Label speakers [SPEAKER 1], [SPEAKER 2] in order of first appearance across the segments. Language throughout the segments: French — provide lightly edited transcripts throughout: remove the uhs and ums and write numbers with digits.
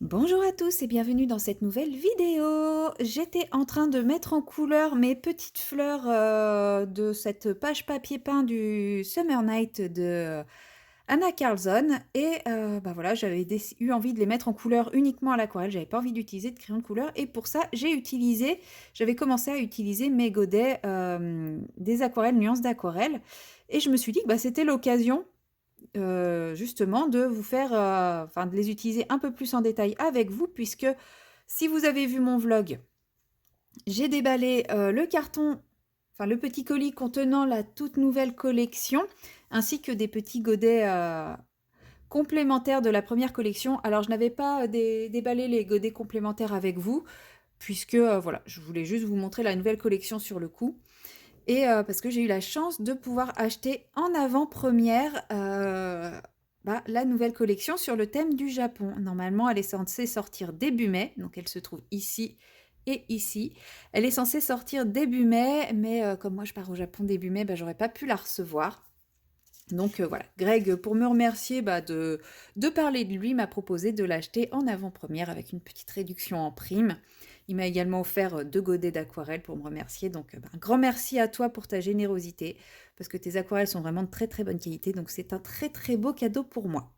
[SPEAKER 1] Bonjour à tous et bienvenue dans cette nouvelle vidéo. J'étais en train de mettre en couleur mes petites fleurs de cette page papier peint du Summer Night de Anna Carlson et bah voilà, eu envie de les mettre en couleur uniquement à l'aquarelle, j'avais pas envie d'utiliser de crayon de couleur et pour ça j'avais commencé à utiliser mes godets des aquarelles, nuances d'aquarelle et je me suis dit que bah, c'était l'occasion justement de vous faire, enfin de les utiliser un peu plus en détail avec vous puisque si vous avez vu mon vlog, j'ai déballé, le carton, enfin le petit colis contenant la toute nouvelle collection, ainsi que des petits godets, complémentaires de la première collection. Alors je n'avais pas, déballé les godets complémentaires avec vous puisque, voilà, je voulais juste vous montrer la nouvelle collection sur le coup. Et parce que j'ai eu la chance de pouvoir acheter en avant-première, bah, la nouvelle collection sur le thème du Japon. Normalement, elle est censée sortir début mai, donc elle se trouve ici et ici. Elle est censée sortir début mai, mais comme moi je pars au Japon début mai, bah, j'aurais pas pu la recevoir. Donc voilà, Greg, pour me remercier bah, de parler de lui, m'a proposé de l'acheter en avant-première avec une petite réduction en prime. Il m'a également offert 2 godets d'aquarelle pour me remercier. Donc bah, un grand merci à toi pour ta générosité, parce que tes aquarelles sont vraiment de très très bonne qualité. Donc c'est un très très beau cadeau pour moi.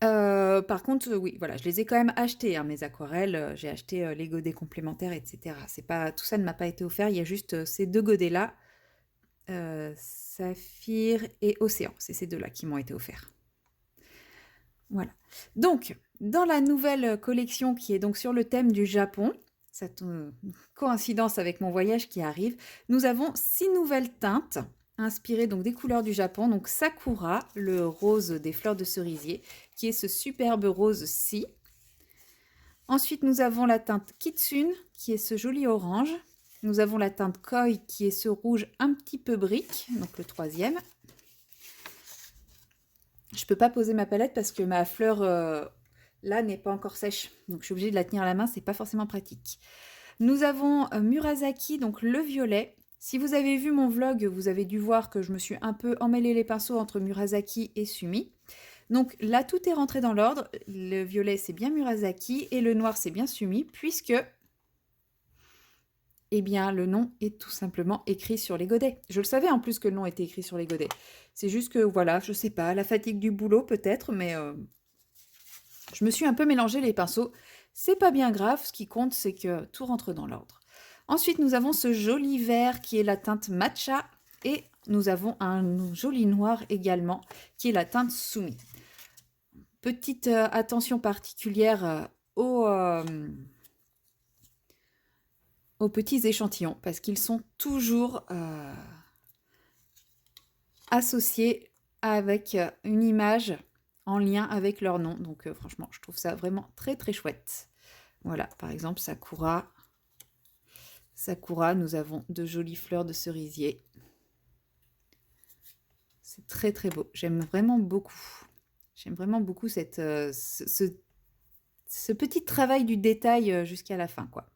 [SPEAKER 1] Par contre, oui, voilà, je les ai quand même achetées, hein, mes aquarelles. J'ai acheté les godets complémentaires, etc. C'est pas, tout ça ne m'a pas été offert. Il y a juste ces 2 godets-là. Saphir et Océan, c'est ces deux-là qui m'ont été offerts. Voilà. Donc, dans la nouvelle collection qui est donc sur le thème du Japon, cette coïncidence avec mon voyage qui arrive, nous avons 6 nouvelles teintes inspirées donc des couleurs du Japon. Donc Sakura, le rose des fleurs de cerisier, qui est ce superbe rose-ci. Ensuite, nous avons la teinte Kitsune, qui est ce joli orange. Nous avons la teinte Koi, qui est ce rouge un petit peu brique, donc le troisième. Je peux pas poser ma palette parce que ma fleur, là, n'est pas encore sèche. Donc je suis obligée de la tenir à la main, c'est pas forcément pratique. Nous avons Murasaki, donc le violet. Si vous avez vu mon vlog, vous avez dû voir que je me suis un peu emmêlé les pinceaux entre Murasaki et Sumi. Donc là, tout est rentré dans l'ordre. Le violet, c'est bien Murasaki et le noir, c'est bien Sumi, puisque eh bien, le nom est tout simplement écrit sur les godets. Je le savais en plus que le nom était écrit sur les godets. C'est juste que, voilà, je sais pas, la fatigue du boulot peut-être, mais je me suis un peu mélangé les pinceaux. C'est pas bien grave, ce qui compte, c'est que tout rentre dans l'ordre. Ensuite, nous avons ce joli vert qui est la teinte matcha et nous avons un joli noir également qui est la teinte Sumi. Petite attention particulière aux petits échantillons parce qu'ils sont toujours associés avec une image en lien avec leur nom. Donc franchement, je trouve ça vraiment très très chouette. Voilà, par exemple, Sakura. Sakura, nous avons de jolies fleurs de cerisier. C'est très très beau. J'aime vraiment beaucoup. J'aime vraiment beaucoup ce petit travail du détail jusqu'à la fin, quoi.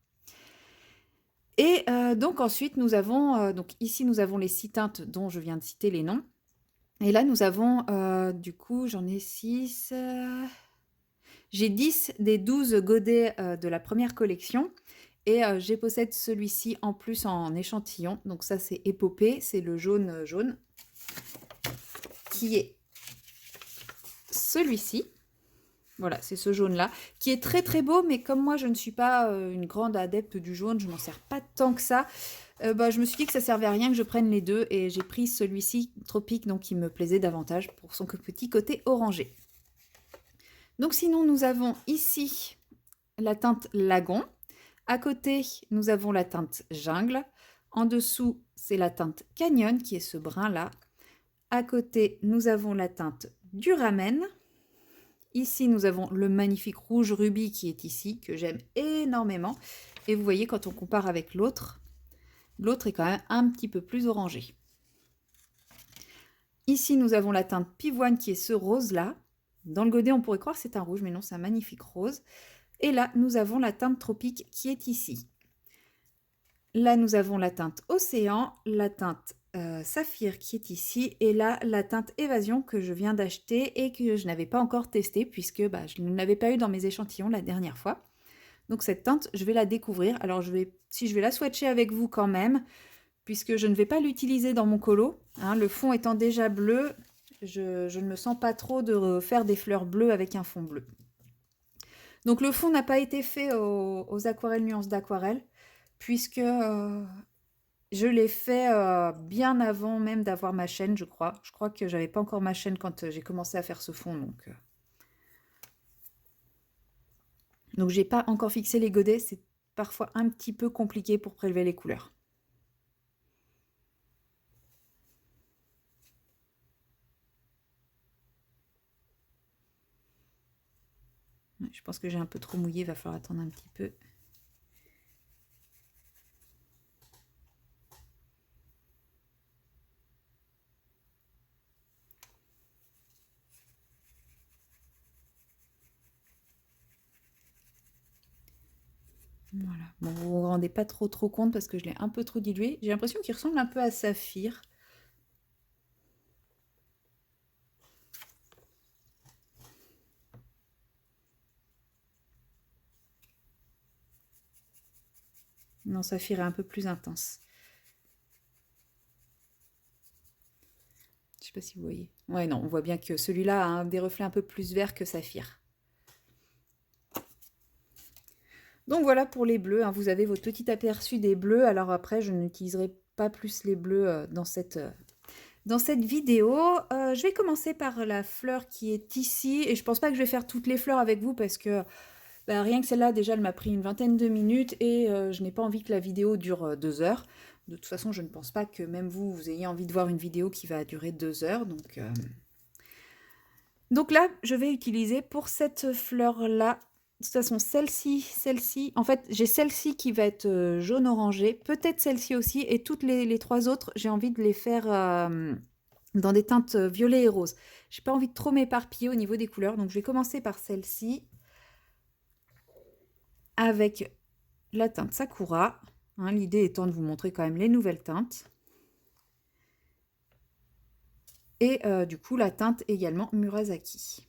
[SPEAKER 1] Et donc ensuite, nous avons, donc ici, nous avons les 6 teintes dont je viens de citer les noms. Et là, nous avons, du coup, j'en ai 6. J'ai 10 des 12 godets de la première collection. Et j'ai possède celui-ci en plus en échantillon. Donc ça, c'est Épopée, c'est le jaune jaune, qui est celui-ci. Voilà, c'est ce jaune-là, qui est très très beau, mais comme moi je ne suis pas une grande adepte du jaune, je m'en sers pas tant que ça, bah, je me suis dit que ça servait à rien que je prenne les deux, et j'ai pris celui-ci, Tropique, donc qui me plaisait davantage pour son petit côté orangé. Donc sinon, nous avons ici la teinte Lagon, à côté, nous avons la teinte Jungle, en dessous, c'est la teinte Canyon, qui est ce brun-là, à côté, nous avons la teinte Duramen. Ici, nous avons le magnifique rouge rubis qui est ici, que j'aime énormément. Et vous voyez, quand on compare avec l'autre, l'autre est quand même un petit peu plus orangé. Ici, nous avons la teinte Pivoine qui est ce rose-là. Dans le godet, on pourrait croire que c'est un rouge, mais non, c'est un magnifique rose. Et là, nous avons la teinte Tropique qui est ici. Là, nous avons la teinte Océan, la teinte Saphir qui est ici et là la teinte Évasion que je viens d'acheter et que je n'avais pas encore testée puisque bah, je ne l'avais pas eu dans mes échantillons la dernière fois. Donc cette teinte, je vais la découvrir. Alors si je vais la swatcher avec vous quand même, puisque je ne vais pas l'utiliser dans mon colo, hein, le fond étant déjà bleu, je ne me sens pas trop de faire des fleurs bleues avec un fond bleu. Donc le fond n'a pas été fait aux aquarelles nuances d'aquarelle, puisque je l'ai fait bien avant même d'avoir ma chaîne, je crois. Je crois que j'avais pas encore ma chaîne quand j'ai commencé à faire ce fond, donc j'ai pas encore fixé les godets, c'est parfois un petit peu compliqué pour prélever les couleurs. Je pense que j'ai un peu trop mouillé, il va falloir attendre un petit peu. Voilà. Bon, vous vous rendez pas trop compte parce que je l'ai un peu trop dilué. J'ai l'impression qu'il ressemble un peu à Saphir. Non, Saphir est un peu plus intense. Je sais pas si vous voyez. Ouais, non, on voit bien que celui-là a des reflets un peu plus verts que Saphir. Donc voilà pour les bleus, hein. Vous avez votre petit aperçu des bleus. Alors après, je n'utiliserai pas plus les bleus dans cette vidéo. Je vais commencer par la fleur qui est ici. Et je pense pas que je vais faire toutes les fleurs avec vous parce que bah, rien que celle-là, déjà, elle m'a pris une vingtaine de minutes et je n'ai pas envie que la vidéo dure 2 heures. De toute façon, je ne pense pas que même vous, vous ayez envie de voir une vidéo qui va durer 2 heures. Donc là, je vais utiliser pour cette fleur-là, de toute façon, celle-ci, en fait, j'ai celle-ci qui va être jaune-orangé, peut-être celle-ci aussi, et toutes les trois autres, j'ai envie de les faire dans des teintes violet et rose. J'ai pas envie de trop m'éparpiller au niveau des couleurs, donc je vais commencer par celle-ci, avec la teinte Sakura. Hein, l'idée étant de vous montrer quand même les nouvelles teintes. Et du coup, la teinte également Murasaki.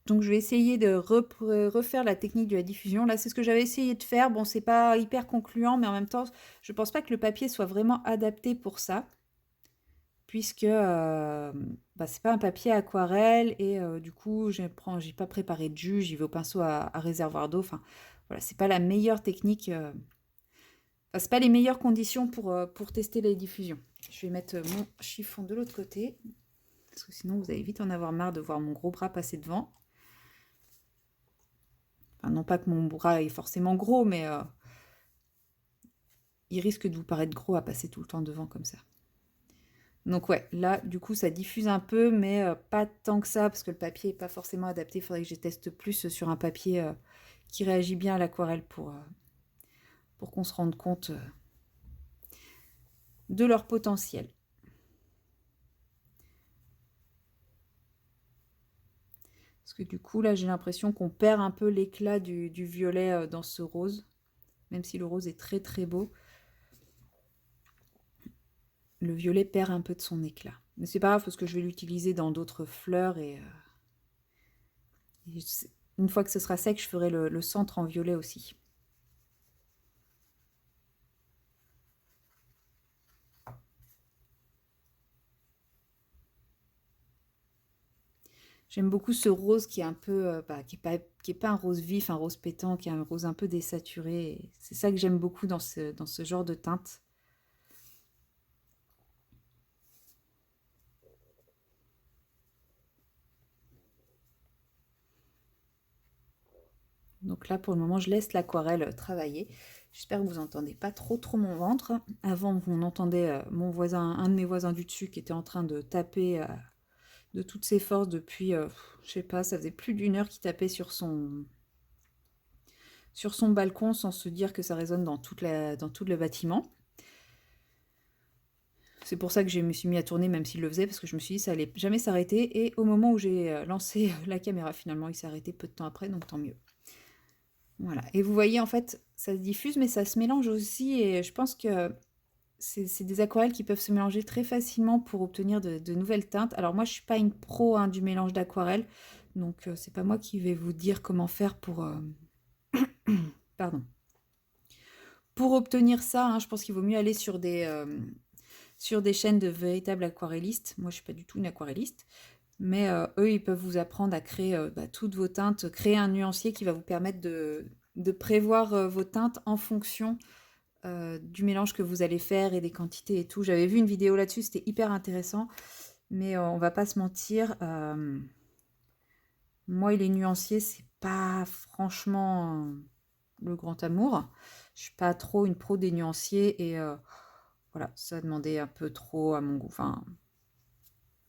[SPEAKER 1] Donc je vais essayer de refaire la technique de la diffusion. Là, c'est ce que j'avais essayé de faire. Bon, c'est pas hyper concluant, mais en même temps, je pense pas que le papier soit vraiment adapté pour ça. Puisque bah, c'est pas un papier aquarelle et du coup, j'ai pas préparé de jus, j'y vais au pinceau à réservoir d'eau. Enfin, voilà, c'est pas la meilleure technique. Enfin, c'est pas les meilleures conditions pour tester les diffusions. Je vais mettre mon chiffon de l'autre côté. Parce que sinon, vous allez vite en avoir marre de voir mon gros bras passer devant. Enfin, non pas que mon bras est forcément gros, mais il risque de vous paraître gros à passer tout le temps devant comme ça. Donc ouais, là, du coup, ça diffuse un peu, mais pas tant que ça, parce que le papier n'est pas forcément adapté. Il faudrait que je teste plus sur un papier qui réagit bien à l'aquarelle pour qu'on se rende compte de leur potentiel. Parce que du coup, là, j'ai l'impression qu'on perd un peu l'éclat du violet dans ce rose. Même si le rose est très très beau, le violet perd un peu de son éclat. Mais c'est pas grave parce que je vais l'utiliser dans d'autres fleurs et une fois que ce sera sec, je ferai le centre en violet aussi. J'aime beaucoup ce rose qui est un peu, qui est pas un rose vif, un rose pétant, qui est un rose un peu désaturé. C'est ça que j'aime beaucoup dans ce genre de teinte. Donc là, pour le moment, je laisse l'aquarelle travailler. J'espère que vous n'entendez pas trop mon ventre. Avant, on entendait mon voisin, un de mes voisins du dessus, qui était en train de taper de toutes ses forces depuis, je sais pas, ça faisait plus d'une heure qu'il tapait sur son balcon sans se dire que ça résonne dans tout le bâtiment. C'est pour ça que je me suis mis à tourner même s'il le faisait, parce que je me suis dit ça allait jamais s'arrêter. Et au moment où j'ai lancé la caméra, finalement, il s'est arrêté peu de temps après, donc tant mieux. Voilà. Et vous voyez, en fait, ça se diffuse, mais ça se mélange aussi. Et je pense que c'est des aquarelles qui peuvent se mélanger très facilement pour obtenir de nouvelles teintes. Alors moi, je suis pas une pro hein, du mélange d'aquarelle, donc c'est pas moi qui vais vous dire comment faire pour, pardon. Pour obtenir ça, hein, je pense qu'il vaut mieux aller sur des chaînes de véritables aquarellistes. Moi, je suis pas du tout une aquarelliste, mais eux, ils peuvent vous apprendre à créer toutes vos teintes, créer un nuancier qui va vous permettre de prévoir vos teintes en fonction du mélange que vous allez faire et des quantités et tout. J'avais vu une vidéo là-dessus, c'était hyper intéressant, mais on va pas se mentir, moi et les nuanciers, c'est pas franchement le grand amour. Je suis pas trop une pro des nuanciers et voilà, ça demandait un peu trop à mon goût. Enfin,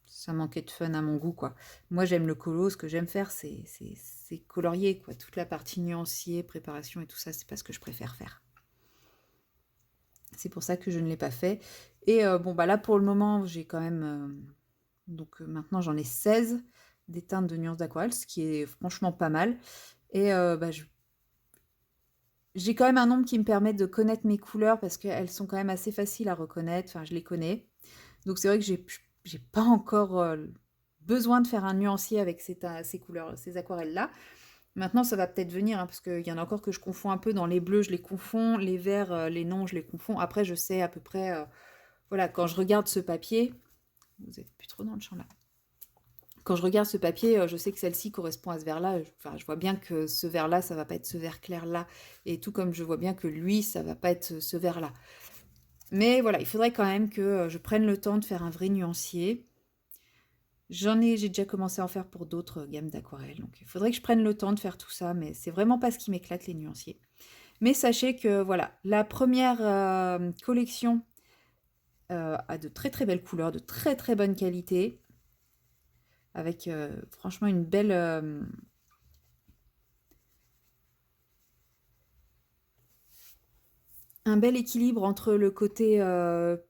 [SPEAKER 1] ça manquait de fun à mon goût, quoi. Moi, j'aime le colo, ce que j'aime faire, c'est colorier, quoi. Toute la partie nuancier, préparation et tout ça, c'est pas ce que je préfère faire. C'est pour ça que je ne l'ai pas fait. Et bon, bah là, pour le moment, j'ai quand même... donc maintenant, j'en ai 16 des teintes de nuances d'aquarelle, ce qui est franchement pas mal. Et bah, j'ai quand même un nombre qui me permet de connaître mes couleurs parce qu'elles sont quand même assez faciles à reconnaître. Enfin, je les connais. Donc c'est vrai que j'ai pas encore besoin de faire un nuancier avec ces couleurs, ces aquarelles-là. Maintenant, ça va peut-être venir, hein, parce qu'il y en a encore que je confonds un peu. Dans les bleus, je les confonds. Les verts, les noms, je les confonds. Après, je sais à peu près... voilà, quand je regarde ce papier... Vous êtes plus trop dans le champ là. Quand je regarde ce papier, je sais que celle-ci correspond à ce vert-là. Enfin, je vois bien que ce vert-là, ça va pas être ce vert clair-là. Et tout comme je vois bien que lui, ça va pas être ce vert-là. Mais voilà, il faudrait quand même que je prenne le temps de faire un vrai nuancier. J'ai déjà commencé à en faire pour d'autres gammes d'aquarelles. Donc il faudrait que je prenne le temps de faire tout ça. Mais c'est vraiment pas ce qui m'éclate, les nuanciers. Mais sachez que voilà, la première collection a de très très belles couleurs, de très très bonne qualité. Avec franchement une belle... un bel équilibre entre le côté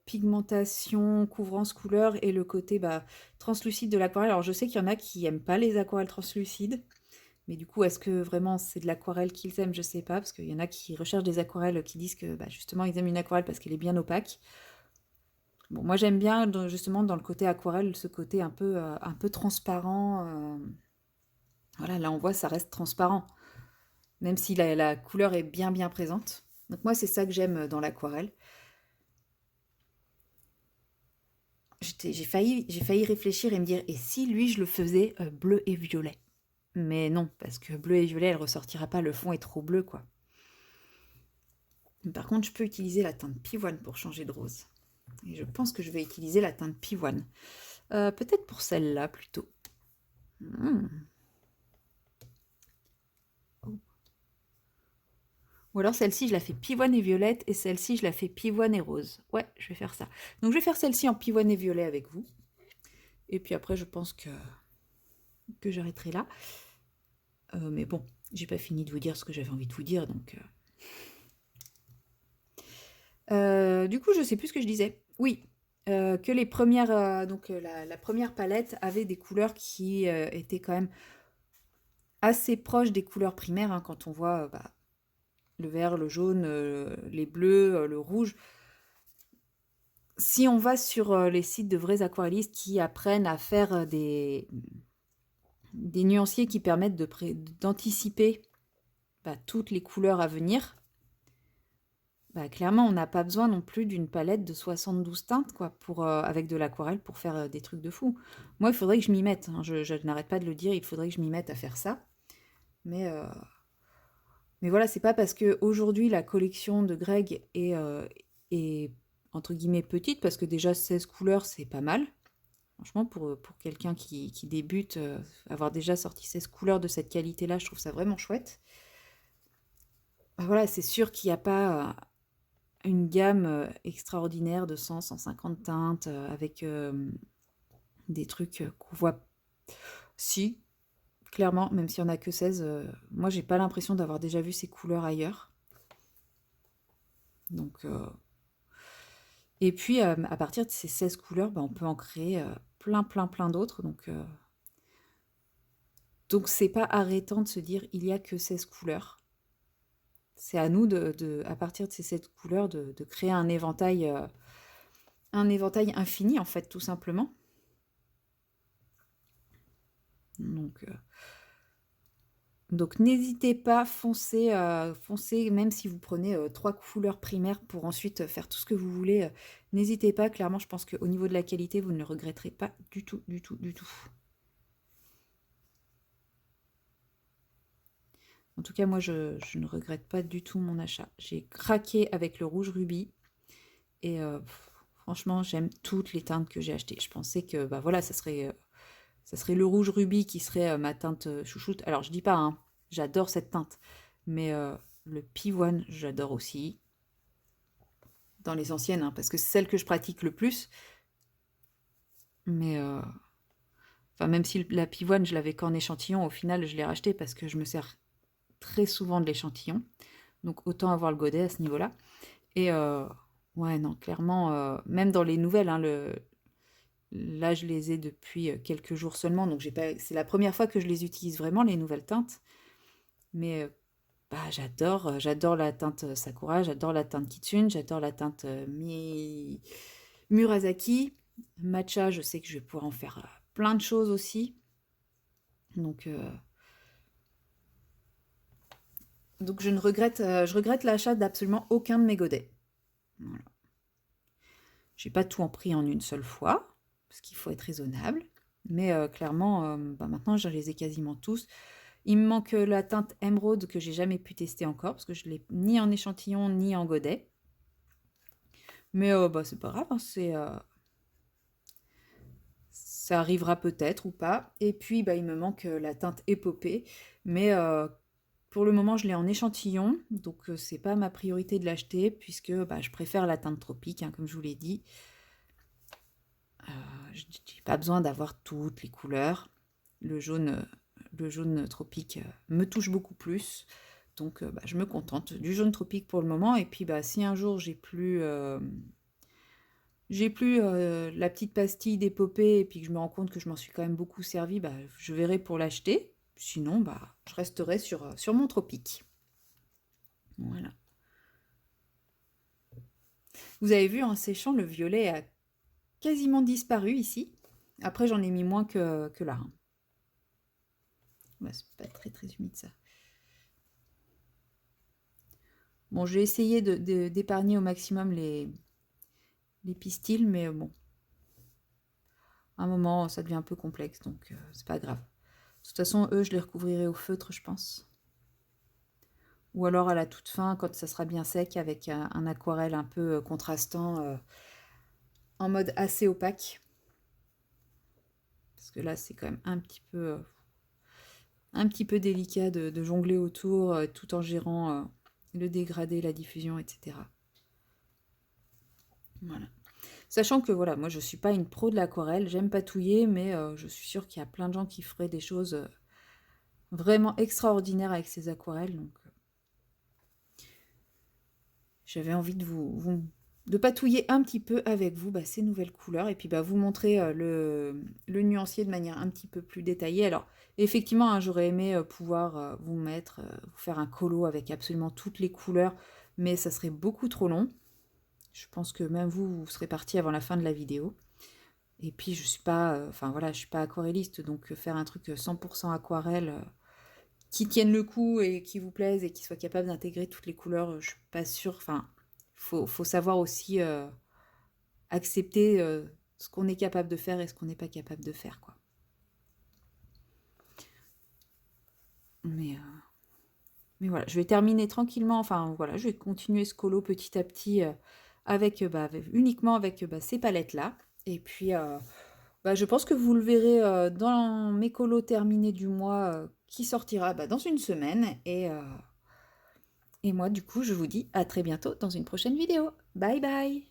[SPEAKER 1] pigmentation, couvrance, couleur et le côté bah, translucide de l'aquarelle. Alors je sais qu'il y en a qui aiment pas les aquarelles translucides, mais du coup est-ce que vraiment c'est de l'aquarelle qu'ils aiment? Je sais pas, parce qu'il y en a qui recherchent des aquarelles qui disent que bah, justement ils aiment une aquarelle parce qu'elle est bien opaque. Bon, moi j'aime bien justement dans le côté aquarelle ce côté un peu transparent. Voilà, là on voit ça reste transparent, même si la couleur est bien bien présente. Donc moi c'est ça que j'aime dans l'aquarelle. J'ai failli réfléchir et me dire, et si lui je le faisais bleu et violet? Mais non, parce que bleu et violet, elle ressortira pas, le fond est trop bleu, quoi. Par contre, je peux utiliser la teinte pivoine pour changer de rose. Et je pense que je vais utiliser la teinte pivoine. Peut-être pour celle-là, plutôt. Hmm. Oh. Ou alors celle-ci, je la fais pivoine et violette, et celle-ci, je la fais pivoine et rose. Ouais, je vais faire ça. Donc je vais faire celle-ci en pivoine et violet avec vous. Et puis après, je pense que j'arrêterai là. Mais bon, j'ai pas fini de vous dire ce que j'avais envie de vous dire, donc... du coup, je sais plus ce que je disais. Oui, que les premières... donc la première palette avait des couleurs qui étaient quand même assez proches des couleurs primaires, hein, quand on voit bah, le vert, le jaune, les bleus, le rouge. Si on va sur les sites de vrais aquarellistes qui apprennent à faire des nuanciers qui permettent d'anticiper bah, toutes les couleurs à venir, bah, clairement, on n'a pas besoin non plus d'une palette de 72 teintes quoi, avec de l'aquarelle pour faire des trucs de fou. Moi, il faudrait que je m'y mette, hein, je n'arrête pas de le dire, il faudrait que je m'y mette à faire ça. Mais, euh, mais voilà, c'est pas parce que aujourd'hui la collection de Greg est entre guillemets petite, parce que déjà 16 couleurs, c'est pas mal. Franchement, pour quelqu'un qui débute, avoir déjà sorti 16 couleurs de cette qualité-là, je trouve ça vraiment chouette. Bah voilà, c'est sûr qu'il n'y a pas une gamme extraordinaire de 100-150 teintes avec des trucs qu'on voit. Si, clairement, même s'il n'y en a que 16, moi j'ai pas l'impression d'avoir déjà vu ces couleurs ailleurs. Donc, et puis à partir de ces 16 couleurs, bah, on peut en créer plein d'autres. Donc c'est pas arrêtant de se dire il y a que 16 couleurs. c'est à nous, à partir de ces 7 couleurs, de créer un éventail infini, en fait, tout simplement. Donc n'hésitez pas, foncez, foncez, même si vous prenez 3 couleurs primaires pour ensuite faire tout ce que vous voulez. N'hésitez pas, clairement, je pense qu'au niveau de la qualité, vous ne le regretterez pas du tout, du tout, du tout. En tout cas, moi, je ne regrette pas du tout mon achat. J'ai craqué avec le rouge rubis et franchement, j'aime toutes les teintes que j'ai achetées. Je pensais que bah voilà, ça serait le rouge rubis qui serait ma teinte chouchoute. Alors, je dis pas, hein, j'adore cette teinte, mais le pivoine, j'adore aussi. Dans les anciennes, hein, parce que c'est celle que je pratique le plus. Mais enfin, même si la pivoine, je l'avais qu'en échantillon, au final, je l'ai racheté parce que je me sers très souvent de l'échantillon. Donc, autant avoir le godet à ce niveau-là. Et ouais, non, clairement, même dans les nouvelles, hein, là, je les ai depuis quelques jours seulement. Donc, c'est la première fois que je les utilise vraiment, les nouvelles teintes. Mais bah, j'adore la teinte Sakura, j'adore la teinte Kitsune, j'adore la teinte Murasaki. Matcha, je sais que je vais pouvoir en faire plein de choses aussi. Donc je regrette l'achat d'absolument aucun de mes godets. Voilà. J'ai pas tout en pris en une seule fois, parce qu'il faut être raisonnable. Mais clairement, bah, maintenant, je les ai quasiment tous. Il me manque la teinte émeraude que j'ai jamais pu tester encore, parce que je l'ai ni en échantillon, ni en godet. Mais bah, c'est pas grave, hein, ça arrivera peut-être ou pas. Et puis, bah, il me manque la teinte épopée. Mais pour le moment, je l'ai en échantillon. Donc, c'est pas ma priorité de l'acheter, puisque bah, je préfère la teinte tropique, hein, comme je vous l'ai dit. Je n'ai pas besoin d'avoir toutes les couleurs. Le jaune tropique me touche beaucoup plus. Donc, bah, je me contente du jaune tropique pour le moment. Et puis, bah, si un jour j'ai plus la petite pastille d'épopée et puis que je me rends compte que je m'en suis quand même beaucoup servi, bah, je verrai pour l'acheter. Sinon, bah, je resterai sur mon tropique. Voilà. Vous avez vu, en séchant, le violet a quasiment disparu ici. Après, j'en ai mis moins que là. Hein. Bah, c'est pas très très humide ça. Bon, j'ai essayé d'épargner au maximum les pistils, mais bon, à un moment, ça devient un peu complexe, donc c'est pas grave. De toute façon, eux, je les recouvrirai au feutre, je pense. Ou alors à la toute fin, quand ça sera bien sec, avec un aquarelle un peu contrastant, en mode assez opaque. Parce que là, c'est quand même un petit peu délicat de jongler autour, tout en gérant le dégradé, la diffusion, etc. Voilà. Sachant que voilà, moi je suis pas une pro de l'aquarelle, j'aime patouiller, mais je suis sûre qu'il y a plein de gens qui feraient des choses vraiment extraordinaires avec ces aquarelles. Donc j'avais envie de patouiller un petit peu avec vous ces nouvelles couleurs et puis vous montrer le nuancier de manière un petit peu plus détaillée. Alors effectivement, hein, j'aurais aimé pouvoir vous faire un colo avec absolument toutes les couleurs, mais ça serait beaucoup trop long. Je pense que même vous serez parti avant la fin de la vidéo. Et puis je suis pas, je suis pas aquarelliste, donc faire un truc 100% aquarelle qui tienne le coup et qui vous plaise et qui soit capable d'intégrer toutes les couleurs, je suis pas sûre. Enfin, faut savoir aussi accepter ce qu'on est capable de faire et ce qu'on n'est pas capable de faire, quoi. Mais voilà, je vais terminer tranquillement. Enfin voilà, je vais continuer ce colo petit à petit uniquement avec ces palettes là. Et puis je pense que vous le verrez dans mes colos terminés du mois qui sortira dans une semaine. Et moi, du coup, je vous dis à très bientôt dans une prochaine vidéo. Bye bye!